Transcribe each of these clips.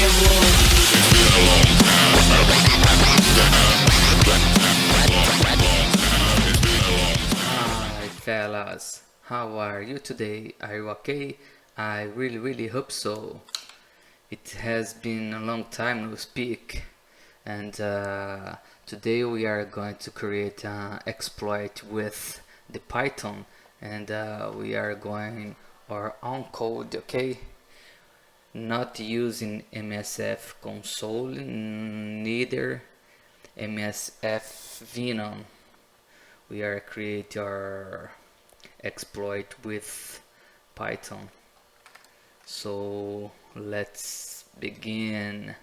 Hi fellas, how are you today? Are you okay? I really hope so. It has been a long time no speak, and today we are going to create an exploit with the Python, and we are going our own code, okay? Not using MSF console, neither MSF Venom. We are create our exploit with Python. So let's begin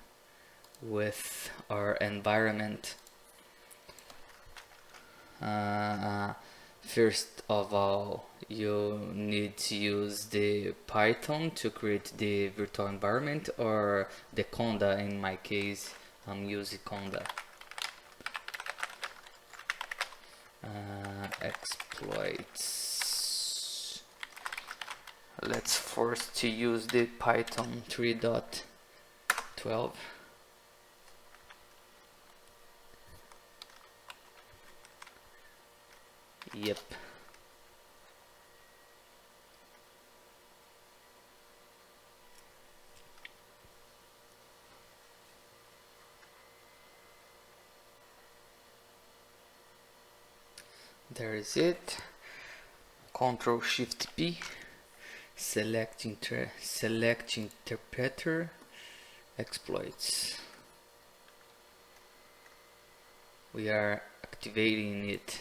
with our environment. First of all, you need to use the Python to create the virtual environment, or the conda. In my case, I'm using conda. Exploits. Let's force to use the Python 3.12. Yep. There is it. Control Shift P. Select interpreter. Exploits. We are activating it.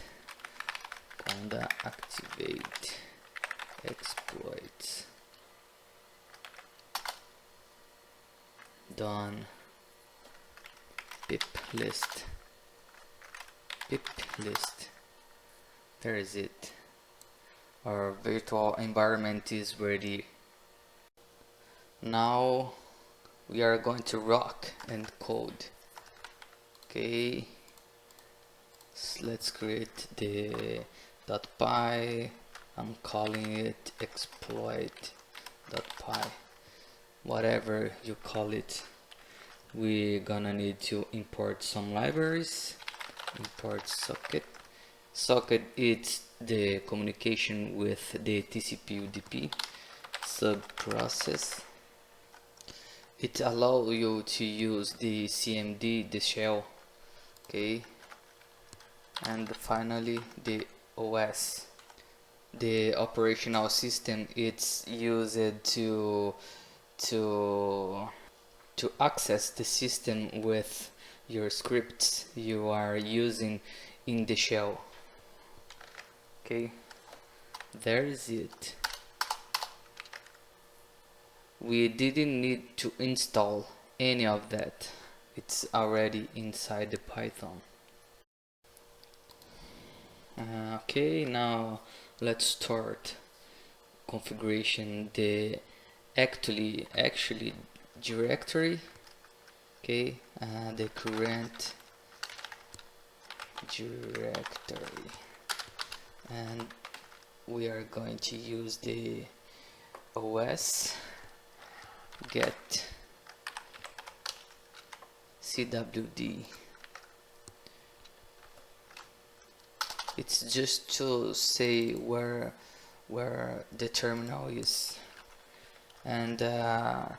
Conda activate exploits. Done. Pip list. There is it. Our virtual environment is ready. Now we are going to rock and code. Okay, so let's create the .py. I'm calling it exploit.py. Whatever you call it. We're gonna need to import some libraries. Import socket. Socket is the communication with the TCP/UDP subprocess. It allows you to use the CMD, the shell, okay, and finally the OS, the operational system. It's used to access the system with your scripts you are using in the shell. Okay, there is it. We didn't need to install any of that. It's already inside the Python. Okay, now let's start configuration the actually directory. Okay, the current directory, and we are going to use the OS get cwd. It's just to say where the terminal is, and to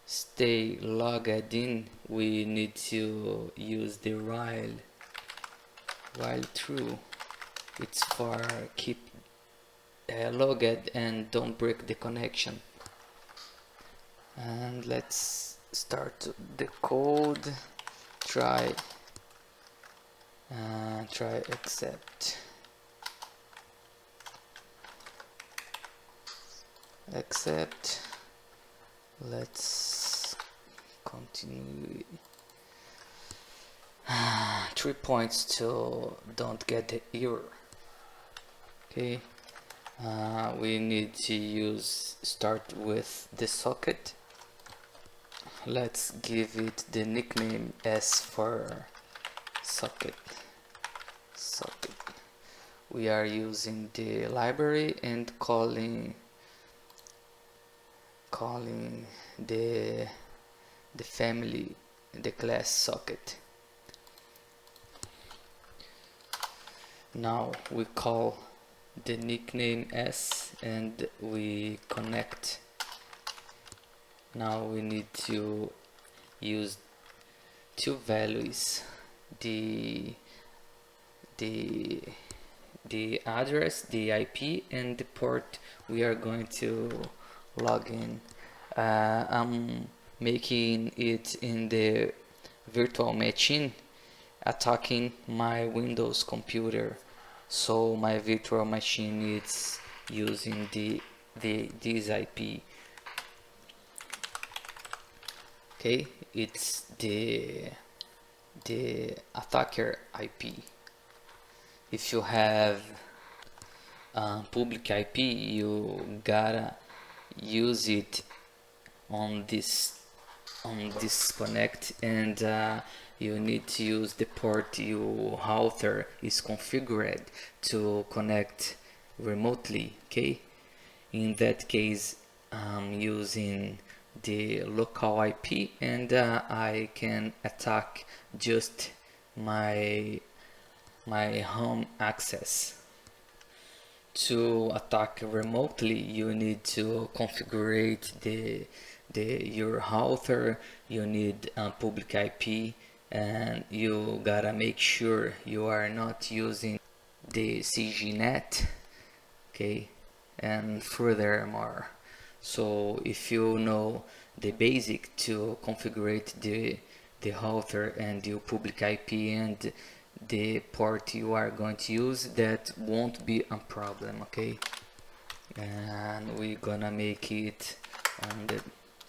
stay logged in, we need to use the while true. It's for keep logged and don't break the connection. And let's start the code. Try accept. Let's continue. 3 points to don't get the error. Okay, we need to start with the socket. Let's give it the nickname S for socket. We are using the library and calling the the family, the class socket. Now we call the nickname s and we connect. Now we need to use two values, the address, the IP, and the port we are going to log in. I'm making it in the virtual machine, attacking my Windows computer, so my virtual machine is using this IP. Okay, it's the attacker IP. If you have public IP, you gotta use it on this connect, and you need to use the port your router is configured to connect remotely. Okay, in that case I'm using the local IP, and I can attack just my home access. To attack remotely, you need to configure your router. You need a public IP, and you gotta make sure you are not using the CGNet. Okay, and furthermore, so if you know the basic to configure the router and your public IP and the port you are going to use, that won't be a problem. Okay, and we're gonna make it on the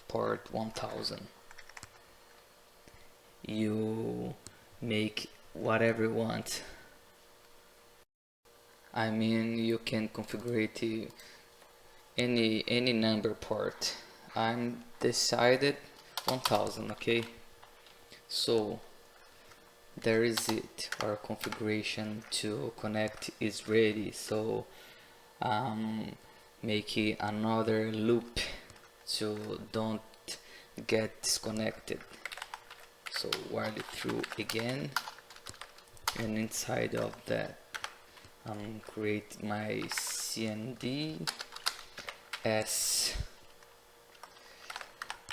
port 1000. You make whatever you want. I mean, you can configure it any number port. I'm decided 1000. Okay, so there is it. Our configuration to connect is ready, so make another loop so don't get disconnected. So while it through again, and inside of that create my cmd as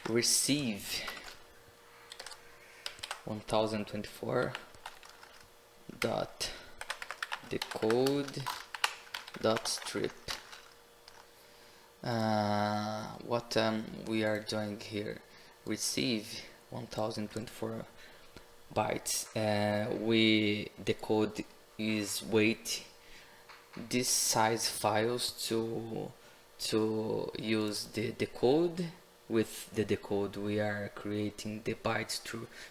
receive 1024 dot decode dot strip. What we are doing here, receive 1024 bytes. We decode is wait this size files to use the decode. With the decode we are creating the bytes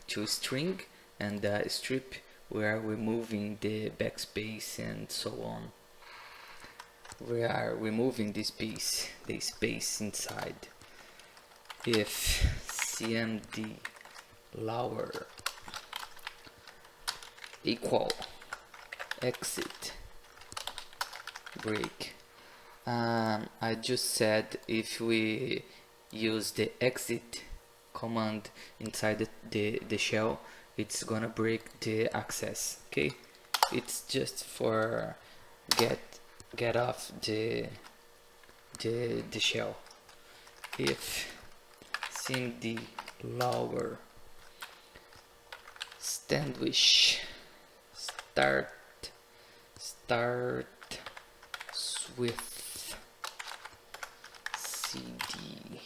to string, and the strip we are removing the backspace and so on. We are removing the space inside. If cmd lower equal exit break. I just said if we use the exit command inside the shell, it's gonna break the access. Okay, it's just for get off the shell. If cmd lower sandwich start with cd.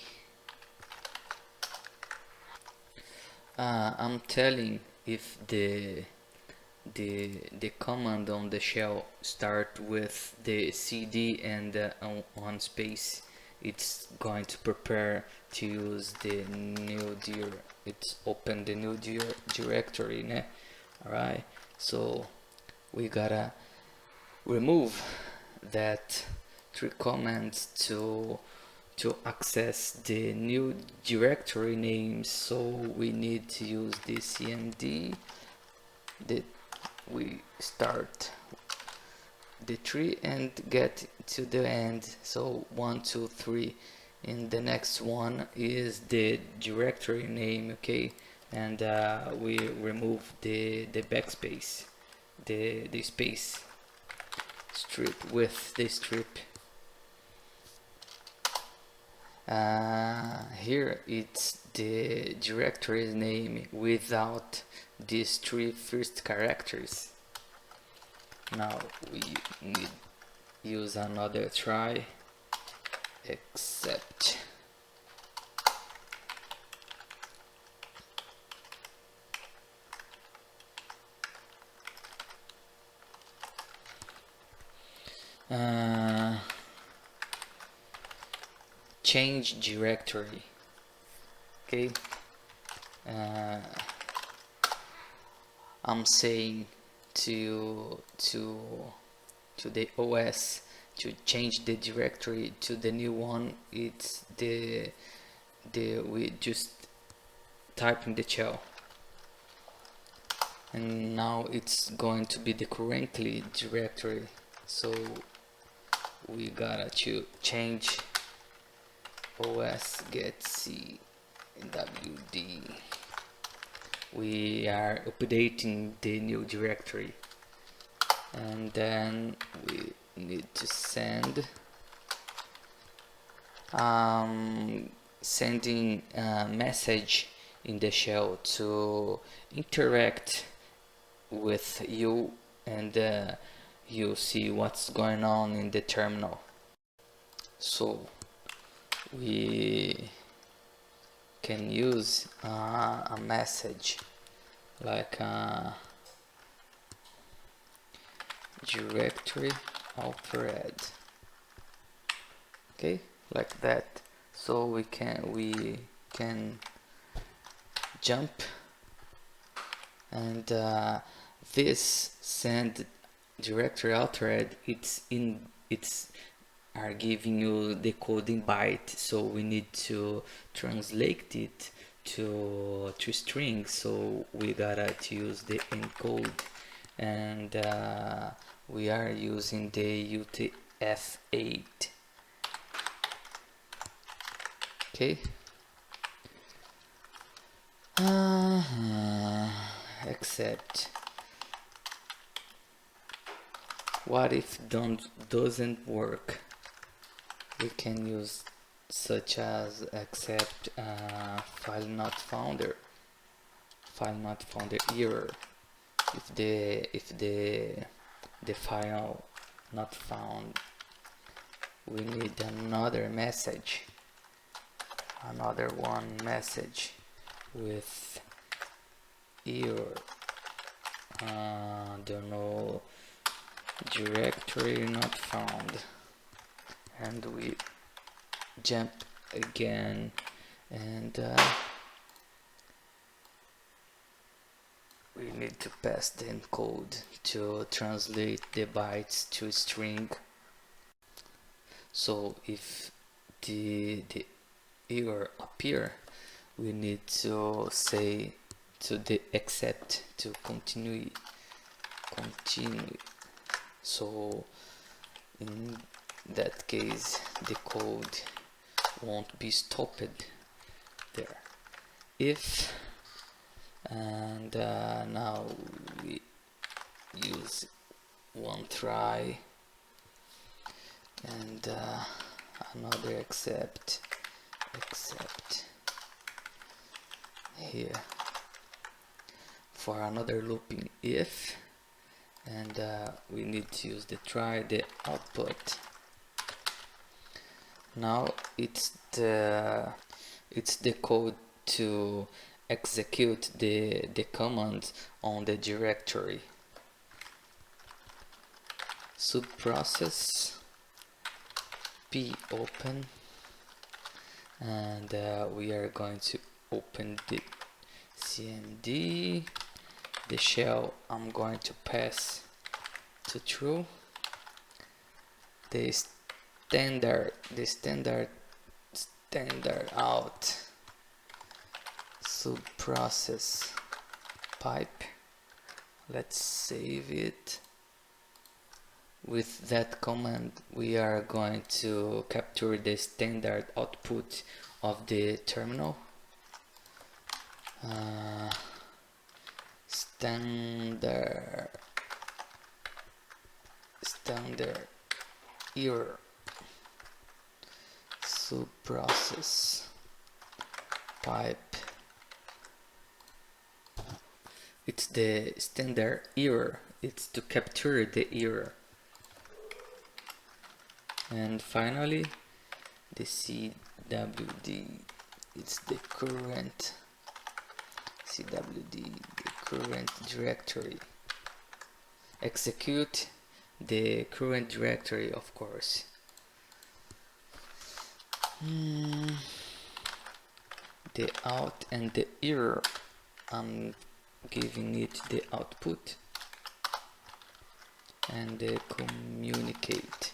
I'm telling if the command on the shell start with the cd and on space, it's going to prepare to use the new it's open the new directory, né? Alright, so we gotta remove that three commands to access the new directory names. So we need to use the cmd that we start the tree and get to the end. So 1 2 3 And the next one is the directory name, okay, and we remove the backspace, the space strip with the strip. Here it's the directory name without these three first characters. Now we need use another try, except change directory. Okay, I'm saying to the OS to change the directory to the new one. It's the we just type in the shell, and now it's going to be the currently directory. So we gotta change OS get cwd. We are updating the new directory, and then we need to send sending a message in the shell to interact with you, and you see what's going on in the terminal. So we can use a message like directory altered, okay, like that. So we can jump, and this send directory altered, it's are giving you the coding byte, so we need to translate it to string, so we gotta use the encode, and we are using the UTF-8. Okay, except what if doesn't work? We can use such as except file not found error. If the file not found, we need another message, another one message with error, don't know, directory not found, and we jump again, and we need to pass the encode to translate the bytes to string. So if the error appear, we need to say to the except to continue. So in that case the code won't be stopped there. If, and now we use one try, and another except here for another looping if, and we need to use the try the output. Now it's the code to execute the command on the directory. Subprocess p open, and we are going to open the cmd. The shell I'm going to pass to true. The standard out. Subprocess pipe. Let's save it. With that command, we are going to capture the standard output of the terminal. Standard error subprocess pipe. It's the standard error. It's to capture the error. And finally, the CWD. It's the current CWD, the current directory. Execute the current directory, of course. The out and the error, I'm giving it the output, and the communicate.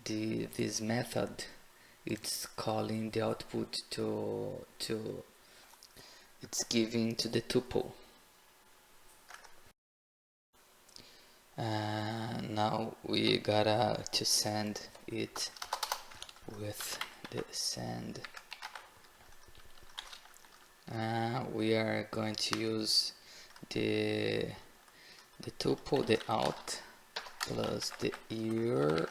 This method, it's calling the output it's giving to the tuple. Now we gotta to send it with the send. We are going to use the tuple, the out plus the error,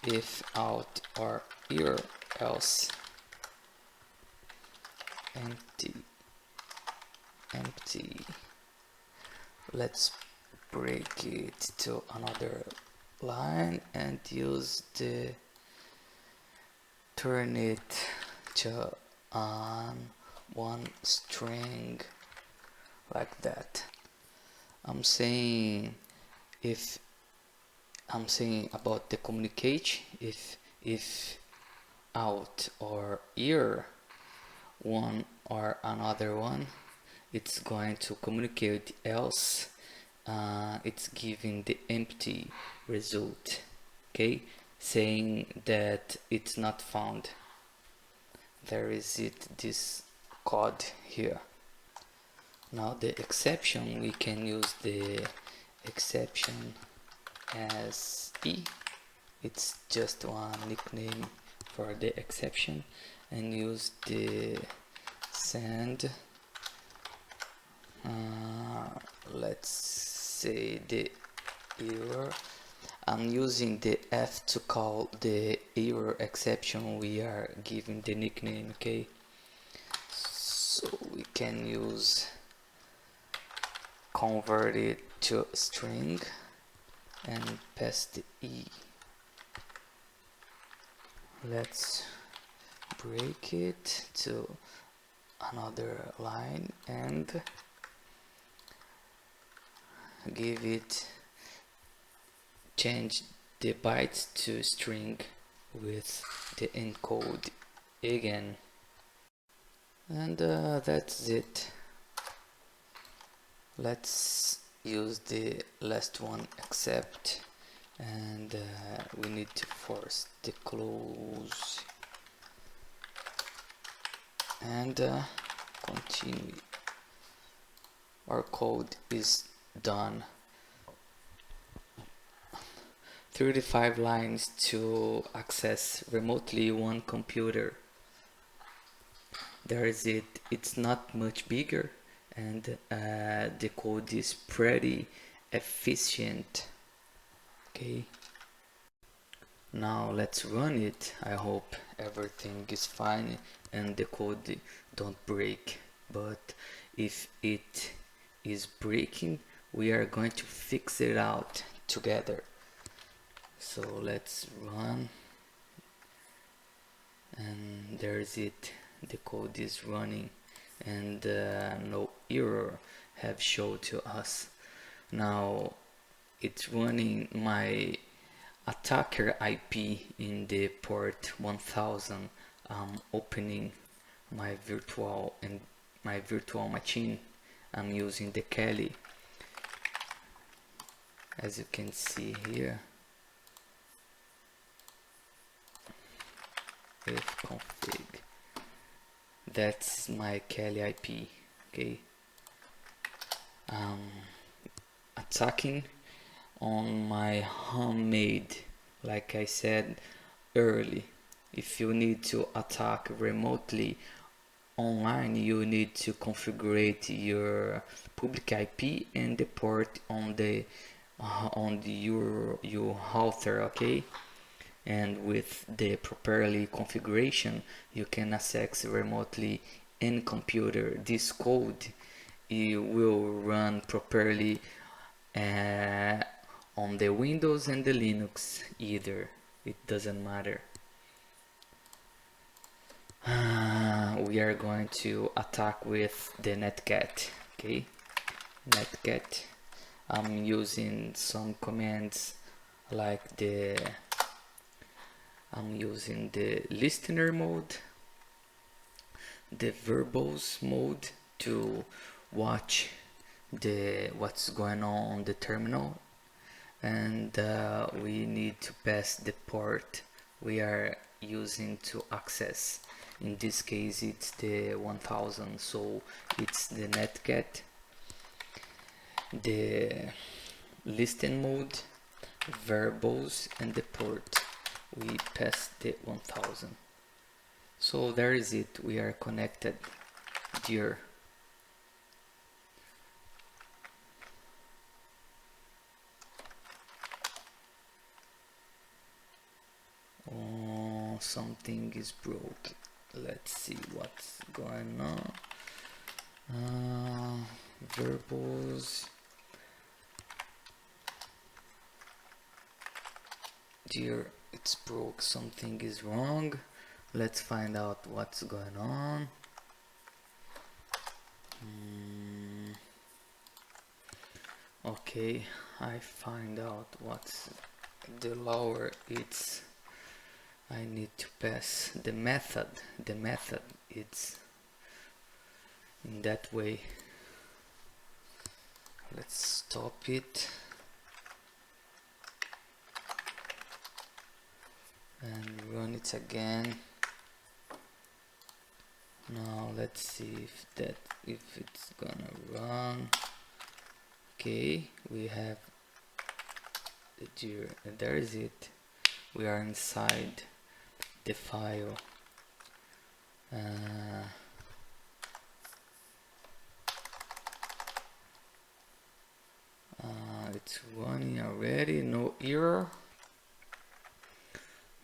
if out or error else empty. Let's break it to another line and use the turn it to on one string like that. I'm saying about the communicate, if out or error one or another one, it's going to communicate, else it's giving the empty result, okay, saying that it's not found. There is this code here. Now the exception, we can use the exception as E. It's just one nickname for the exception, and use the send, let's say the error. I'm using the F to call the error exception we are giving the nickname, okay? So we can use convert it to string and pass the E. Let's break it to another line and give it, change the bytes to string with the encode again, and that's it. Let's use the last one, except, and we need to force the close and continue. Our code is done. 35 lines to access remotely one computer. There is it. It's not much bigger, and the code is pretty efficient. Okay, now let's run it. I hope everything is fine and the code don't break, but if it is breaking, we are going to fix it out together. So let's run, and there's it. The code is running, and no error have showed to us. Now it's running my attacker IP in the port 1000. I'm opening my virtual machine. I'm using the Kali, as you can see here. If config, that's my Kali IP. Okay, attacking on my homemade, like I said early. If you need to attack remotely online, you need to configure your public IP and the port on your router, okay? And with the properly configuration, you can access remotely any computer. This code it will run properly uh, on the Windows and the Linux either. It doesn't matter. We are going to attack with the netcat. Okay, netcat. I'm using some commands like I'm using the listener mode, the verbose mode to watch what's going on the terminal, and we need to pass the port we are using to access. In this case it's the 1000, so it's the netcat, the listen mode, verbose, and the port. We pass the 1000. So there is it, we are connected here. Oh, something is broke. Let's see what's going on. Verbose. Dear, it's broke. Something is wrong. Let's find out what's going on. Okay, I find out what's the lower it's. I need to pass the method. The method it's in that way. Let's stop it and run it again. Now let's see if it's gonna run. Okay, we have the deer, and there is it. We are inside the file. It's running already, no error.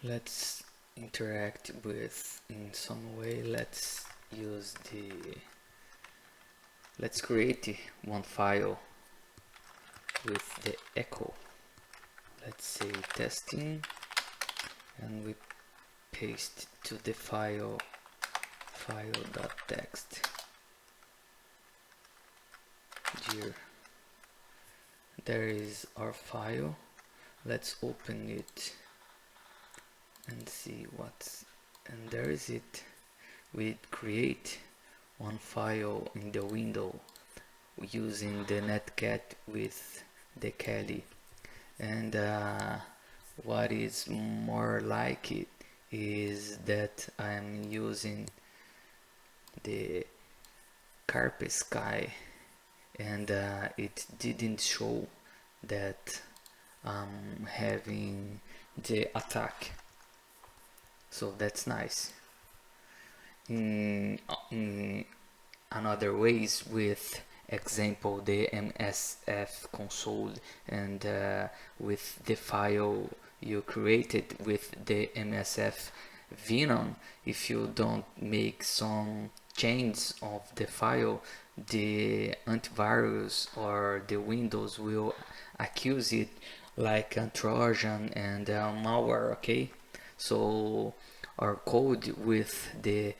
Let's interact with in some way. Let's create one file with the echo. Let's say testing, and we paste to the file.txt. Here, there is our file. Let's open it and see and there is it. We create one file in the window using the netcat with the Kali, and what is more like it is that I'm using the carpet sky, and it didn't show that I'm having the attack, so that's nice. In another ways, with example the MSF console, and with the file you created with the MSF Venom, if you don't make some change of the file, the antivirus or the Windows will accuse it like a Trojan and malware. Okay, so our code with the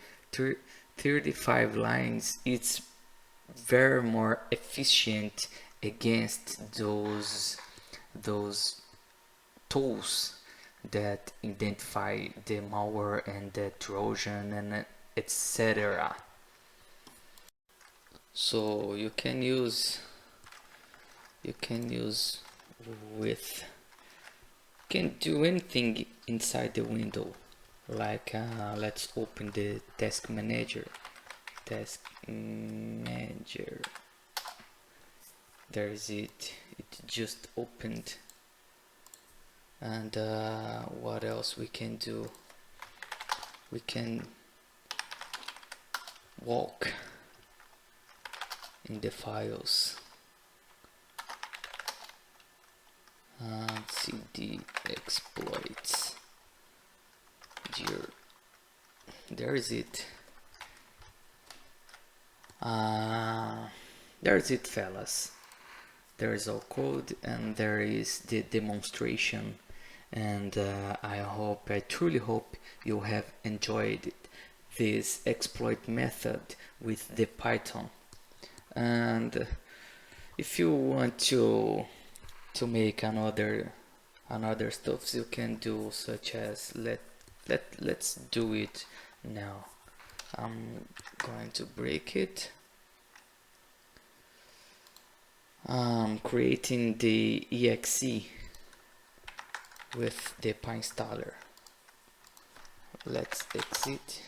35 lines, it's very more efficient against those tools that identify the malware and the Trojan and etc. So you can use with can do anything inside the window, like let's open the task manager. there is it. It just opened. And what else we can do? We can walk in the files and see the exploits. There is it. There is it, fellas. There is our code and there is the demonstration, and I truly hope you have enjoyed this exploit method with the Python. And if you want to make another stuffs you can do, such as let's do it now. I'm going to break it. I'm creating the exe with the PyInstaller. Let's exit.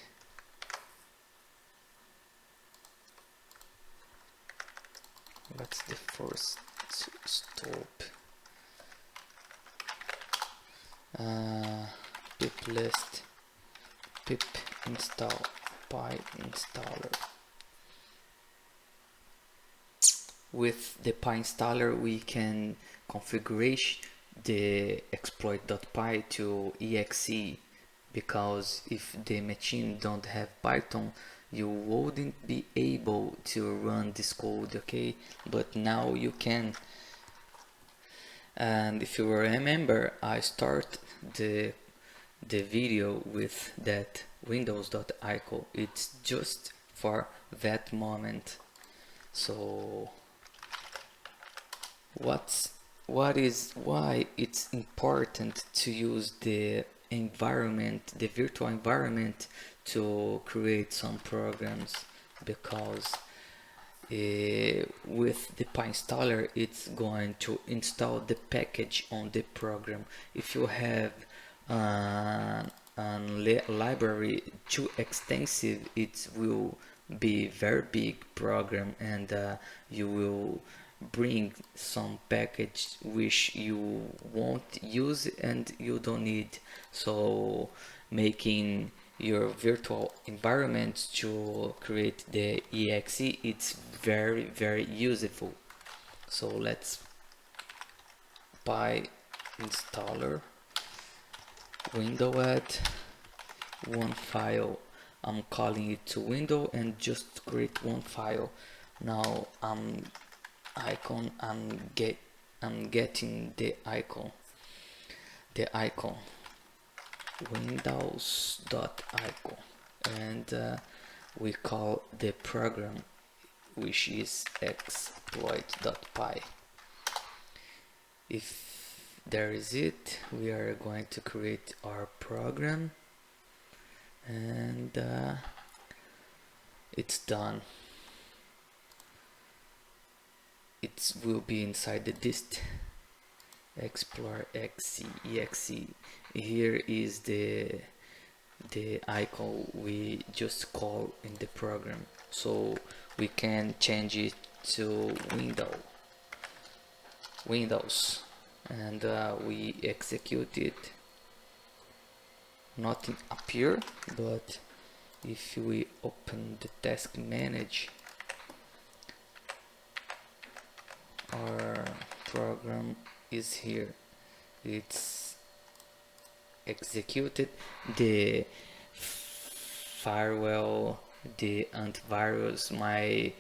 What's the first stop? Pip list pip install PyInstaller. With the PyInstaller we can configure the exploit.py to exe, because if the machine don't have Python you wouldn't be able to run this code, okay? But now you can. And if you remember, I start the video with that windows.ico. It's just for that moment. So why it's important to use the environment, the virtual environment, to create some programs, because with the PyInstaller it's going to install the package on the program. If you have a library too extensive, it will be very big program, and you will bring some package which you won't use and you don't need. So making your virtual environment to create the exe, it's very useful. So let's PyInstaller window add one file. I'm calling it to window and just create one file. Now I'm getting the icon windows.ico, and we call the program, which is exploit.py. If there is it, we are going to create our program, and it's done. It will be inside the dist explore exe. Here is the icon we just call in the program, so we can change it to Windows, and we execute it. Nothing appear, but if we open the task manage, our program is here. It's executed. The firewall, the antivirus, my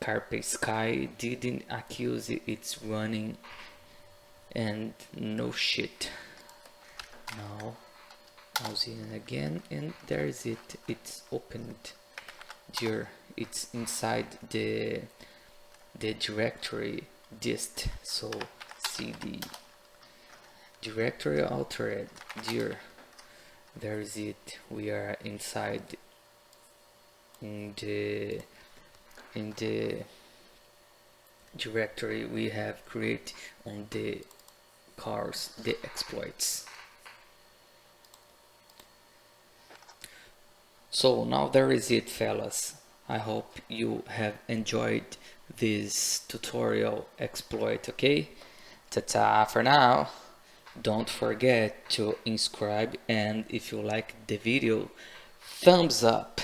carpet sky didn't accuse it. It's running, and no shit. Now I'll see it again, and there is it. It's opened here. It's inside the directory dist. So cd directory altered here. There is it. We are inside in the directory we have created on the cars, the exploits. So now there is it, fellas. I hope you have enjoyed this tutorial exploit, okay? Ta-ta for now. Don't forget to subscribe, and if you like the video, thumbs up.